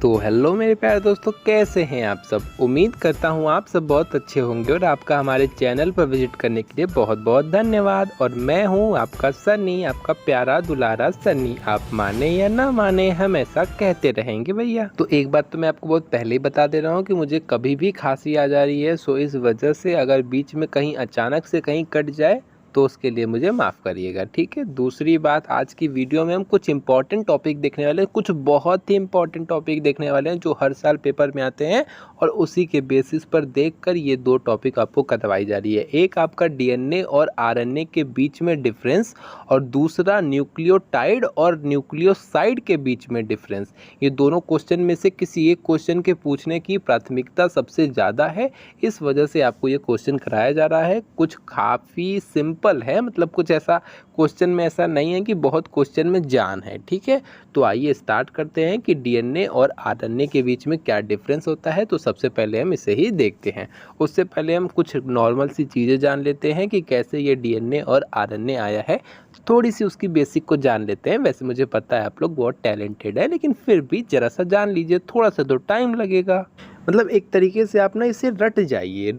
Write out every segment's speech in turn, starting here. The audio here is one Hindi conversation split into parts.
तो हेलो मेरे प्यारे दोस्तों, कैसे हैं आप सब। उम्मीद करता हूँ आप सब बहुत अच्छे होंगे और आपका हमारे चैनल पर विजिट करने के लिए बहुत बहुत धन्यवाद। और मैं हूँ आपका सनी, आपका प्यारा दुलारा सनी। आप माने या ना माने, हम ऐसा कहते रहेंगे भैया। तो एक बात तो मैं आपको बहुत पहले ही बता दे रहा हूँ कि मुझे कभी भी खांसी आ जा रही है, सो इस वजह से अगर बीच में कहीं अचानक से कहीं कट जाए तो उसके लिए मुझे माफ़ करिएगा, ठीक है। दूसरी बात, आज की वीडियो में हम कुछ इंपॉर्टेंट टॉपिक देखने वाले हैं, कुछ बहुत ही इंपॉर्टेंट टॉपिक देखने वाले हैं जो हर साल पेपर में आते हैं और उसी के बेसिस पर देखकर ये दो टॉपिक आपको करवाई जा रही है। एक आपका डीएनए और आरएनए के बीच में डिफरेंस और दूसरा न्यूक्लियोटाइड और न्यूक्लियोसाइड के बीच में डिफरेंस। ये दोनों क्वेश्चन में से किसी एक क्वेश्चन के पूछने की प्राथमिकता सबसे ज़्यादा है, इस वजह से आपको ये क्वेश्चन कराया जा रहा है। कुछ काफ़ी सिंपल है, मतलब कुछ ऐसा क्वेश्चन में ऐसा नहीं है कि बहुत क्वेश्चन में जान है, ठीक है। तो आइए स्टार्ट करते हैं कि डीएनए और आरएनए के बीच में क्या डिफरेंस होता है। तो सबसे पहले हम इसे ही देखते हैं। उससे पहले हम कुछ नॉर्मल सी चीज़ें जान लेते हैं कि कैसे ये डीएनए और आरएनए आया है। थोड़ी सी उसकी बेसिक को जान लेते हैं। वैसे मुझे पता है आप लोग बहुत टैलेंटेड है, लेकिन फिर भी ज़रा सा जान लीजिए, थोड़ा सा तो टाइम लगेगा। मतलब एक तरीके से आप ना इसे रट जाइए,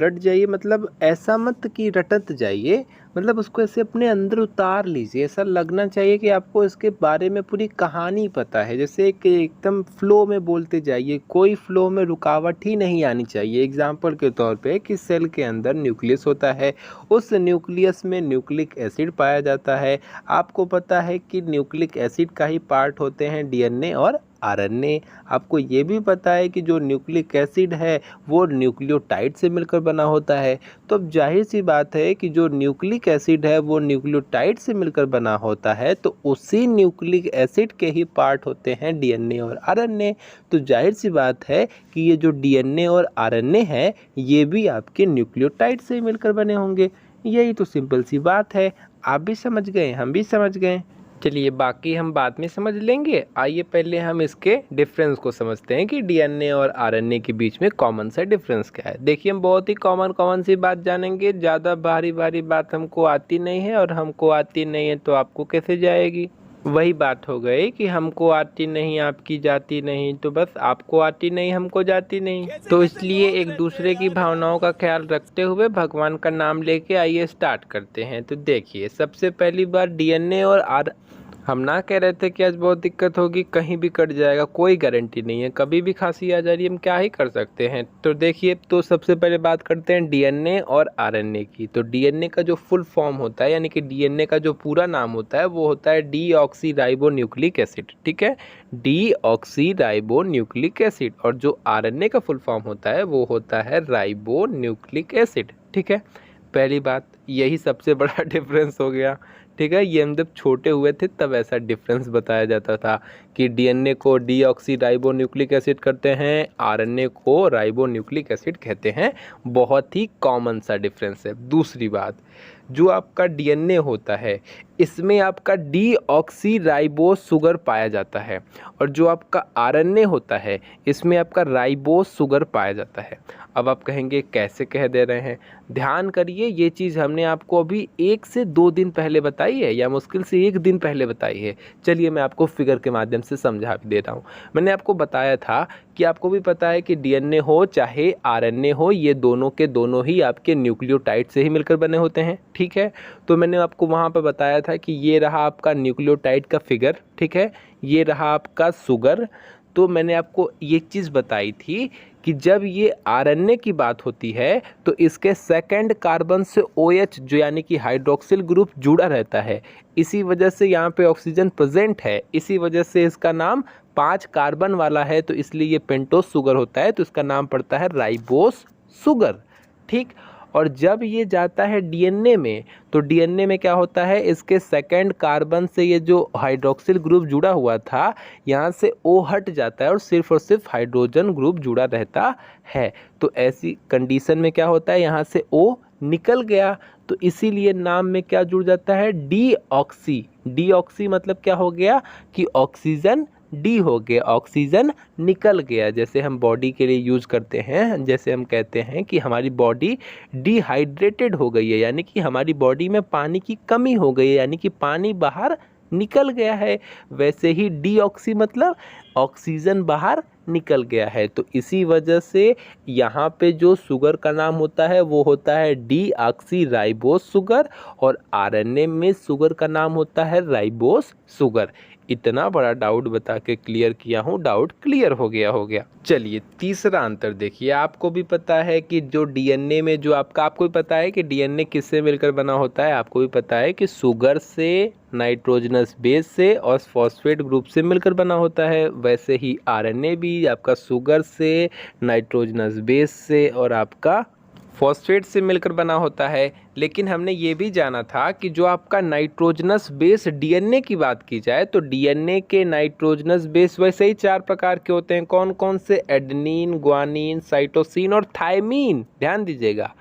मतलब ऐसा मत कि रटत जाइए, मतलब उसको ऐसे अपने अंदर उतार लीजिए। ऐसा लगना चाहिए कि आपको इसके बारे में पूरी कहानी पता है। जैसे एकदम फ्लो में बोलते जाइए, कोई फ्लो में रुकावट ही नहीं आनी चाहिए। एग्जाम्पल के तौर पे कि सेल के अंदर न्यूक्लियस होता है, उस न्यूक्लियस में न्यूक्लिक एसिड पाया जाता है। आपको पता है कि न्यूक्लिक एसिड का ही पार्ट होते हैं डीएनए और आरएनए। आपको ये भी पता है कि जो न्यूक्लिक एसिड है वो न्यूक्लियोटाइड से मिलकर बना होता है। तो अब जाहिर सी बात है कि जो न्यूक्लिक एसिड है वो न्यूक्लियोटाइड से मिलकर बना होता है, तो उसी न्यूक्लिक एसिड के ही पार्ट होते हैं डीएनए और आरएनए। तो जाहिर सी बात है कि ये जो डीएनए और आरएनए है ये भी आपके न्यूक्लियोटाइड से ही मिलकर बने होंगे। यही तो सिंपल सी बात है। आप भी समझ गए, हम भी समझ गए। चलिए बाकी हम बाद में समझ लेंगे। आइए पहले हम इसके डिफरेंस को समझते हैं कि डीएनए और आरएनए के बीच में कॉमन सा डिफरेंस क्या है। देखिए हम बहुत ही कॉमन सी बात जानेंगे। ज़्यादा भारी बात हमको आती नहीं है, और हमको आती नहीं है तो आपको कैसे जाएगी। वही बात हो गई कि हमको आती नहीं, आपकी जाती नहीं, तो बस आपको आती नहीं, हमको जाती नहीं। तो इसलिए एक दूसरे की भावनाओं का ख्याल रखते हुए भगवान का नाम लेके आइए स्टार्ट करते हैं। तो देखिए सबसे पहली बार डीएनए और हम ना कह रहे थे कि आज बहुत दिक्कत होगी, कहीं भी कट जाएगा, कोई गारंटी नहीं है। कभी भी खांसी आ जा रही है, हम क्या ही कर सकते हैं। तो देखिए, तो सबसे पहले बात करते हैं डीएनए और आरएनए की। तो डीएनए का जो फुल फॉर्म होता है, यानी कि डीएनए का जो पूरा नाम होता है वो होता है डीऑक्सीराइबोन्यूक्लिक एसिड, ठीक है, डीऑक्सीराइबोन्यूक्लिक एसिड। और जो आरएनए का फुल फॉर्म होता है वो होता है राइबोन्यूक्लिक एसिड, ठीक है। पहली बात, यही सबसे बड़ा डिफरेंस हो गया, ठीक है। ये हम जब छोटे हुए थे तब ऐसा डिफरेंस बताया जाता था कि डीएनए को डीऑक्सीराइबोन्यूक्लिक एसिड कहते हैं, आरएनए को राइबोन्यूक्लिक एसिड कहते हैं। बहुत ही कॉमन सा डिफरेंस है। दूसरी बात, जो आपका डीएनए होता है इसमें आपका डीऑक्सीराइबोस शुगर पाया जाता है, और जो आपका आरएनए होता है इसमें आपका राइबोस शुगर पाया जाता है। अब आप कहेंगे कैसे कह दे रहे हैं। ध्यान करिए, ये चीज़ हमने आपको अभी 1 से 2 दिन पहले बताई है, या मुश्किल से 1 दिन पहले बताई है। चलिए मैं आपको फिगर के माध्यम से समझा भी दे रहा हूँ। मैंने आपको बताया था कि आपको भी पता है कि डीएनए हो चाहे आरएनए हो, ये दोनों के दोनों ही आपके न्यूक्लियोटाइड से ही मिलकर बने होते हैं, ठीक है। तो मैंने आपको वहाँ पर बताया था कि ये रहा आपका न्यूक्लियोटाइड का फिगर, ठीक है, ये रहा आपका शुगर। तो मैंने आपको ये चीज़ बताई थी कि जब ये आरएनए की बात होती है तो इसके सेकंड कार्बन से OH जो यानी कि हाइड्रोक्सिल ग्रुप जुड़ा रहता है। इसी वजह से यहाँ पे ऑक्सीजन प्रेजेंट है, इसी वजह से इसका नाम 5 कार्बन वाला है, तो इसलिए ये पेंटोस शुगर होता है, तो इसका नाम पड़ता है राइबोस शुगर, ठीक। और जब ये जाता है डीएनए में, तो डीएनए में क्या होता है, इसके सेकंड कार्बन से ये जो हाइड्रोक्सिल ग्रुप जुड़ा हुआ था यहाँ से O हट जाता है और सिर्फ हाइड्रोजन ग्रुप जुड़ा रहता है। तो ऐसी कंडीशन में क्या होता है, यहाँ से O निकल गया, तो इसीलिए नाम में क्या जुड़ जाता है, डीऑक्सी। डीऑक्सी मतलब क्या हो गया कि ऑक्सीजन डी हो गया, ऑक्सीजन निकल गया। जैसे हम बॉडी के लिए यूज करते हैं, जैसे हम कहते हैं कि हमारी बॉडी डिहाइड्रेटेड हो गई है, यानी कि हमारी बॉडी में पानी की कमी हो गई है, यानी कि पानी बाहर निकल गया है। वैसे ही डीऑक्सी मतलब ऑक्सीजन बाहर निकल गया है। तो इसी वजह से यहाँ पे जो शुगर का नाम होता है वो होता है डीऑक्सीराइबोस शुगर, और आरएनए में शुगर का नाम होता है राइबोस शुगर। इतना बड़ा डाउट बता के क्लियर किया हूँ, डाउट क्लियर हो गया। चलिए तीसरा अंतर देखिए, आपको भी पता है कि जो डीएनए में जो आपको भी पता है कि डीएनए किससे मिलकर बना होता है, आपको भी पता है कि शुगर से, नाइट्रोजनस बेस से और फॉस्फेट ग्रुप से मिलकर बना होता है। वैसे ही आरएनए भी आपका शुगर से, नाइट्रोजनस बेस से और आपका फॉस्फेट से मिलकर बना होता है। लेकिन हमने ये भी जाना था कि जो आपका नाइट्रोजनस बेस डीएनए की बात की जाए तो डीएनए के नाइट्रोजनस बेस वैसे ही 4 प्रकार के होते हैं। कौन कौन से? एडेनिन, ग्वानिन, साइटोसिन और थायमीन। ध्यान दीजिएगा,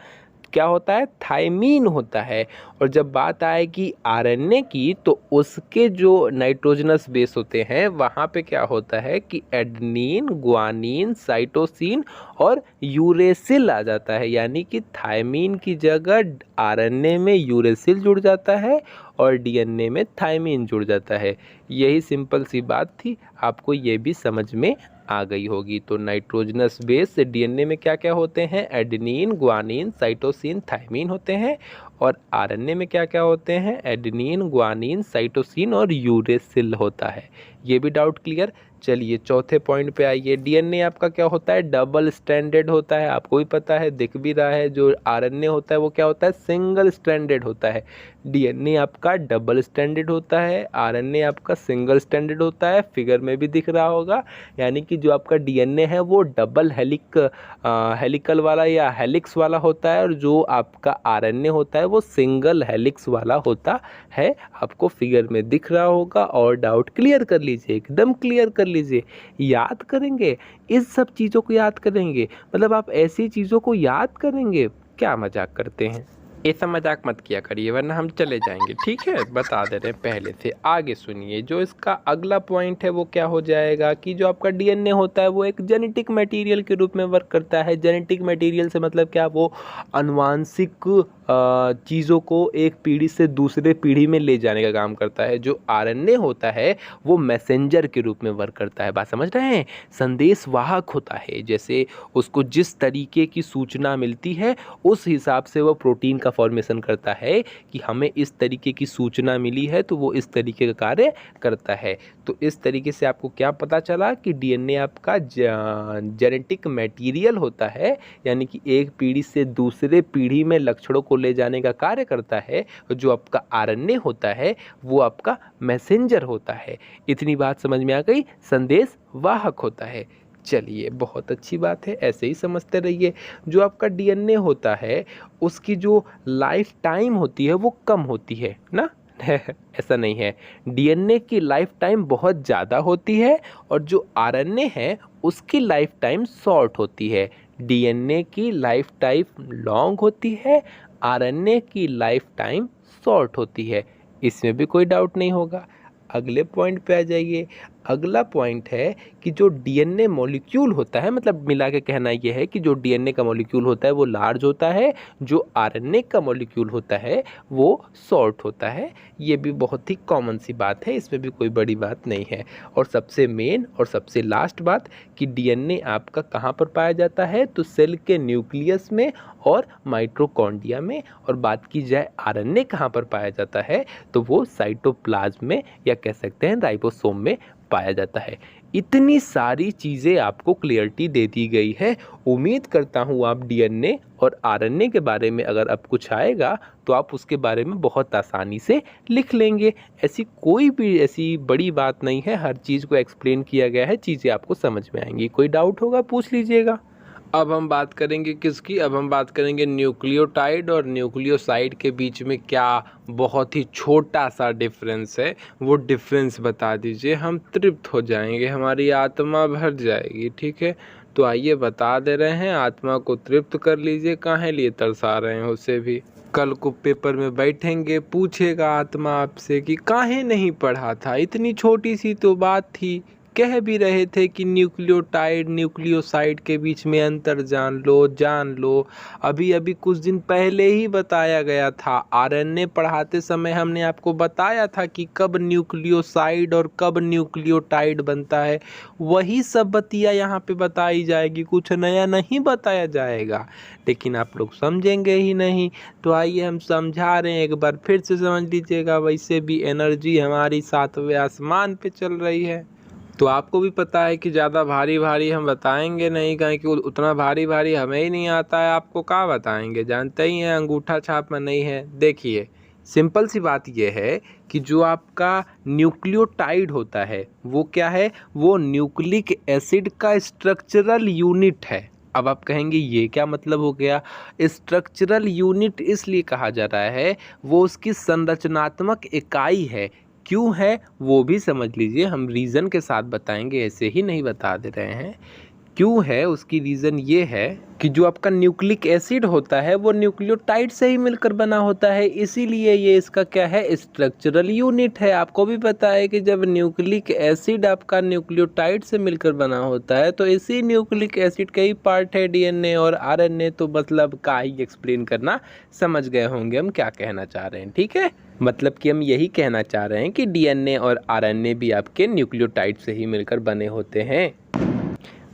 क्या होता है? थायमीन होता है। और जब बात आएगी आरएनए की तो उसके जो नाइट्रोजनस बेस होते हैं वहाँ पे क्या होता है कि एडेनिन, ग्वानिन, साइटोसिन और यूरेसिल आ जाता है। यानी कि थायमीन की जगह आरएनए में यूरेसिल जुड़ जाता है और डीएनए में थायमीन जुड़ जाता है। यही सिंपल सी बात थी, आपको ये भी समझ में आ गई होगी। तो नाइट्रोजनस बेस से डीएनए में क्या क्या होते हैं? एडेनिन, ग्वानिन, साइटोसिन, थायमीन होते हैं। और आरएनए में क्या क्या होते हैं? एडेनिन, ग्वानिन, साइटोसिन और यूरेसिल होता है। ये भी डाउट क्लियर। चलिए चौथे पॉइंट पे आइए। डीएनए आपका क्या होता है? डबल स्ट्रैंडेड होता है। आपको भी पता है, दिख भी रहा है। जो आरएनए होता है वो क्या होता है? सिंगल स्ट्रैंडेड होता है। डीएनए आपका डबल स्ट्रैंडेड होता है, आरएनए आपका सिंगल स्ट्रैंडेड होता है। फिगर में भी दिख रहा होगा। यानी कि जो आपका डीएनए है वो डबल हेलिकल वाला या हेलिक्स वाला होता है, और जो आपका आरएनए होता है वो सिंगल हेलिक्स वाला होता है। आपको फिगर में दिख रहा होगा। और डाउट क्लियर कर लीजिए, एकदम क्लियर कर लीजिए। याद करेंगे, इस सब चीज़ों को याद करेंगे, मतलब आप ऐसी चीज़ों को याद करेंगे। क्या मजाक करते हैं? ऐसा मजाक मत किया करिए वरना हम चले जाएंगे, ठीक है? बता दे रहे हैं पहले से। आगे सुनिए, जो इसका अगला पॉइंट है वो क्या हो जाएगा कि जो आपका डीएनए होता है वो एक जेनेटिक मटेरियल के रूप में वर्क करता है। जेनेटिक मटेरियल से मतलब क्या? वो आनुवांशिक चीज़ों को एक पीढ़ी से दूसरे पीढ़ी में ले जाने का काम करता है। जो आरएनए होता है वो मैसेंजर के रूप में वर्क करता है। बात समझ रहे हैं? संदेश वाहक होता है। जैसे उसको जिस तरीके की सूचना मिलती है उस हिसाब से वो प्रोटीन का फॉर्मेशन करता है कि हमें इस तरीके की सूचना मिली है तो वो इस तरीके का कार्य करता है। तो इस तरीके से आपको क्या पता चला कि डीएनए आपका जेनेटिक मटेरियल होता है, यानी कि एक पीढ़ी से दूसरे पीढ़ी में लक्षणों को ले जाने का कार्य करता है। जो आपका आरएनए होता है वो आपका मैसेंजर होता है। इतनी बात समझ में आ गई? संदेश वाहक होता है। चलिए बहुत अच्छी बात है, ऐसे ही समझते रहिए। जो आपका डीएनए होता है उसकी जो लाइफ टाइम होती है वो कम होती है ना? ऐसा नहीं है, डीएनए की लाइफ टाइम बहुत ज़्यादा होती है और जो आरएनए है उसकी लाइफ टाइम शॉर्ट होती है। डीएनए की लाइफ टाइम लॉन्ग होती है, आरएनए की लाइफ टाइम शॉर्ट होती है। इसमें भी कोई डाउट नहीं होगा। अगले पॉइंट पे आ जाइए। अगला पॉइंट है कि जो डीएनए मॉलिक्यूल होता है, मतलब मिला के कहना यह है कि जो डीएनए का मॉलिक्यूल होता है वो लार्ज होता है, जो आरएनए का मॉलिक्यूल होता है वो शॉर्ट होता है। ये भी बहुत ही कॉमन सी बात है, इसमें भी कोई बड़ी बात नहीं है। और सबसे मेन और सबसे लास्ट बात कि डीएनए आपका कहाँ पर पाया जाता है? तो सेल के न्यूक्लियस में और माइटोकॉन्ड्रिया में। और बात की जाए आरएनए कहाँ पर पाया जाता है तो वो साइटोप्लाज्म में या कह सकते हैं राइबोसोम में पाया जाता है। इतनी सारी चीज़ें आपको क्लियरिटी दे दी गई है। उम्मीद करता हूँ आप डीएनए और आरएनए के बारे में अगर अब कुछ आएगा तो आप उसके बारे में बहुत आसानी से लिख लेंगे। ऐसी कोई भी ऐसी बड़ी बात नहीं है, हर चीज़ को एक्सप्लेन किया गया है, चीज़ें आपको समझ में आएंगी। कोई डाउट होगा पूछ लीजिएगा। अब हम बात करेंगे किसकी? अब हम बात करेंगे न्यूक्लियोटाइड और न्यूक्लियोसाइड के बीच में क्या बहुत ही छोटा सा डिफरेंस है, वो डिफरेंस बता दीजिए। हम तृप्त हो जाएंगे, हमारी आत्मा भर जाएगी, ठीक है? तो आइए बता दे रहे हैं, आत्मा को तृप्त कर लीजिए। काहे लिए तरसा रहे हैं उसे भी? कल को पेपर में बैठेंगे, पूछेगा आत्मा आपसे कि काहे नहीं पढ़ा था, इतनी छोटी सी तो बात थी, कह भी रहे थे कि न्यूक्लियोटाइड न्यूक्लियोसाइड के बीच में अंतर जान लो। अभी अभी कुछ दिन पहले ही बताया गया था, आरएनए पढ़ाते समय हमने आपको बताया था कि कब न्यूक्लियोसाइड और कब न्यूक्लियोटाइड बनता है। वही सब बतिया यहाँ पे बताई जाएगी, कुछ नया नहीं बताया जाएगा, लेकिन आप लोग समझेंगे ही नहीं। तो आइए हम समझा रहे हैं, एक बार फिर से समझ लीजिएगा। वैसे भी एनर्जी हमारी 7वें आसमान पे चल रही है, तो आपको भी पता है कि ज़्यादा भारी भारी हम बताएंगे नहीं, कहें कि उतना भारी भारी हमें ही नहीं आता है, आपको क्या बताएंगे, जानते ही हैं अंगूठा छाप में नहीं है। देखिए सिंपल सी बात यह है कि जो आपका न्यूक्लियोटाइड होता है वो क्या है, वो न्यूक्लिक एसिड का स्ट्रक्चरल यूनिट है। अब आप कहेंगे ये क्या मतलब हो गया? स्ट्रक्चरल यूनिट इसलिए कहा जा रहा है, वो उसकी संरचनात्मक इकाई है। क्यों है वो भी समझ लीजिए, हम रीज़न के साथ बताएंगे, ऐसे ही नहीं बता दे रहे हैं। क्यों है उसकी रीज़न ये है कि जो आपका न्यूक्लिक एसिड होता है वो न्यूक्लियोटाइड से ही मिलकर बना होता है, इसीलिए ये इसका क्या है, स्ट्रक्चरल यूनिट है। आपको भी पता है कि जब न्यूक्लिक एसिड आपका न्यूक्लियोटाइड से मिलकर बना होता है तो इसी न्यूक्लिक एसिड का ही पार्ट है डीएनए और आरएनए। तो मतलब का ही एक्सप्लेन करना, समझ गए होंगे हम क्या कहना चाह रहे हैं, ठीक है। मतलब कि हम यही कहना चाह रहे हैं कि डीएनए और आरएनए भी आपके न्यूक्लियोटाइड से ही मिलकर बने होते हैं।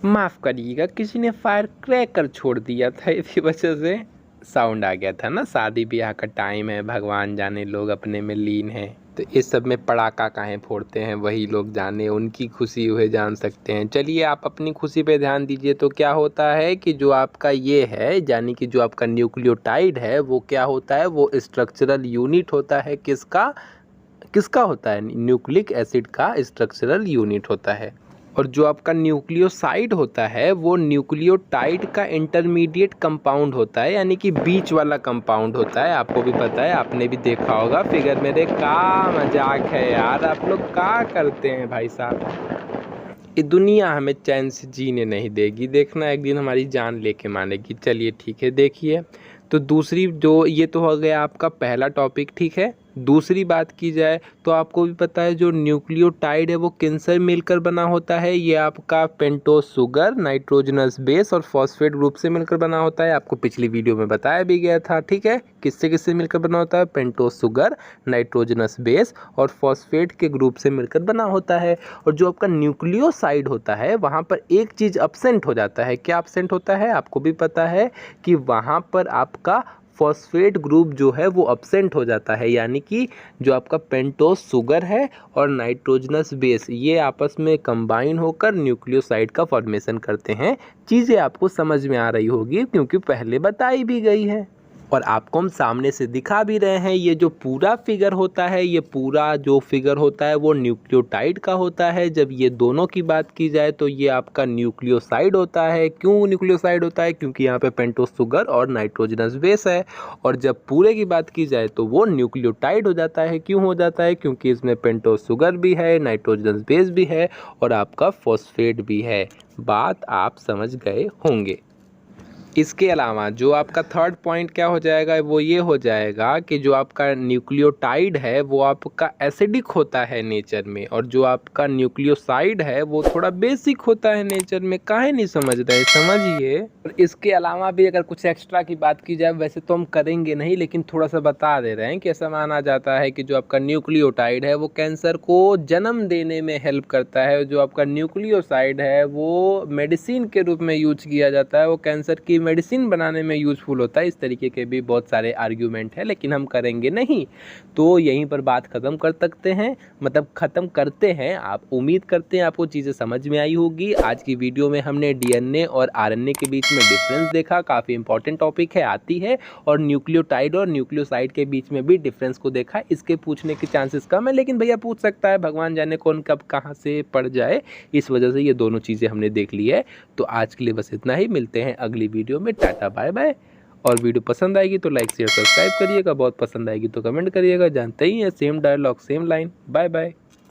माफ़ करिएगा, किसी ने फायर क्रैकर छोड़ दिया था, इसी वजह से साउंड आ गया था ना। शादी ब्याह का टाइम है, भगवान जाने लोग अपने में लीन हैं, तो इस सब में पटाखा काहे फोड़ते हैं वही लोग जाने, उनकी खुशी हुए जान सकते हैं। चलिए आप अपनी खुशी पे ध्यान दीजिए। तो क्या होता है कि जो आपका ये है, यानी कि जो आपका न्यूक्लियोटाइड है वो क्या होता है, वो स्ट्रक्चरल यूनिट होता है। किसका होता है? न्यूक्लिक एसिड का स्ट्रक्चरल यूनिट होता है। और जो आपका न्यूक्लियोसाइड होता है वो न्यूक्लियोटाइड का इंटरमीडिएट कंपाउंड होता है, यानी कि बीच वाला कंपाउंड होता है। आपको भी पता है, आपने भी देखा होगा फिगर। मेरे का मजाक है यार, आप लोग क्या करते हैं भाई साहब। ये दुनिया हमें चैन से जीने नहीं देगी, देखना एक दिन हमारी जान लेके मानेगी। चलिए ठीक है, देखिए तो दूसरी जो, ये तो हो गया आपका पहला टॉपिक, ठीक है। दूसरी बात की जाए तो आपको भी पता है जो न्यूक्लियोटाइड है वो किनसे मिलकर बना होता है, ये आपका पेंटोज शुगर, नाइट्रोजनस बेस और फॉस्फेट ग्रुप से मिलकर बना होता है। आपको पिछली वीडियो में बताया भी गया था, ठीक है। किससे किससे मिलकर बना होता है? पेंटोज शुगर, नाइट्रोजनस बेस और फॉस्फेट के ग्रुप से मिलकर बना होता है। और जो आपका न्यूक्लियोसाइड होता है वहाँ पर एक चीज़ अब्सेंट हो जाता है। क्या अब्सेंट होता है? आपको भी पता है कि वहाँ पर आपका फॉस्फेट ग्रुप जो है वो अब्सेंट हो जाता है, यानी कि जो आपका पेंटोज शुगर है और नाइट्रोजनस बेस ये आपस में कंबाइन होकर न्यूक्लियोसाइड का फॉर्मेशन करते हैं। चीज़ें आपको समझ में आ रही होगी क्योंकि पहले बताई भी गई है और आपको हम सामने से दिखा भी रहे हैं। ये जो पूरा फिगर होता है, ये पूरा जो फिगर होता है वो न्यूक्लियोटाइड का होता है। जब ये दोनों की बात की जाए तो ये आपका न्यूक्लियोसाइड होता है। क्यों न्यूक्लियोसाइड होता है? क्योंकि यहाँ पे पेंटोज शुगर और नाइट्रोजनस बेस है। और जब पूरे की बात की जाए तो वो न्यूक्लियोटाइड हो जाता है। क्यों हो जाता है? क्योंकि इसमें पेंटोज शुगर भी है, नाइट्रोजनस बेस भी है और आपका फॉस्फेट भी है। बात आप समझ गए होंगे। इसके अलावा जो आपका थर्ड पॉइंट क्या हो जाएगा, वो ये हो जाएगा कि जो आपका न्यूक्लियोटाइड है वो आपका एसिडिक होता है नेचर में, और जो आपका न्यूक्लियोसाइड है वो थोड़ा बेसिक होता है नेचर में। काहे नहीं समझ रहे? समझिए। और इसके अलावा भी अगर कुछ एक्स्ट्रा की बात की जाए, वैसे तो हम करेंगे नहीं, लेकिन थोड़ा सा बता दे रहे हैं कि ऐसा माना जाता है कि जो आपका न्यूक्लियोटाइड है वो कैंसर को जन्म देने में हेल्प करता है। जो आपका न्यूक्लियोसाइड है वो मेडिसिन के रूप में यूज किया जाता है, वो कैंसर की मेडिसिन बनाने में यूज़फुल होता है। इस तरीके के भी बहुत सारे आर्ग्यूमेंट हैं, लेकिन हम करेंगे नहीं। तो यहीं पर बात ख़त्म कर सकते हैं, मतलब ख़त्म करते हैं। आप उम्मीद करते हैं आपको चीज़ें समझ में आई होगी। आज की वीडियो में हमने डीएनए और आरएनए के बीच में डिफरेंस देखा, काफ़ी इंपॉर्टेंट टॉपिक है, आती है। और न्यूक्लियोटाइड और न्यूक्लियोसाइड के बीच में भी डिफरेंस को देखा। इसके पूछने के चांसेस कम है, लेकिन भैया पूछ सकता है, भगवान जाने कौन कब कहाँ से पड़ जाए। इस वजह से ये दोनों चीज़ें हमने देख ली है। तो आज के लिए बस इतना ही, मिलते हैं अगली वीडियो में। Tata bye bye. और वीडियो पसंद आएगी तो लाइक शेयर सब्सक्राइब करिएगा, बहुत पसंद आएगी तो कमेंट करिएगा। जानते ही हैं, same dialogue same line. Bye bye.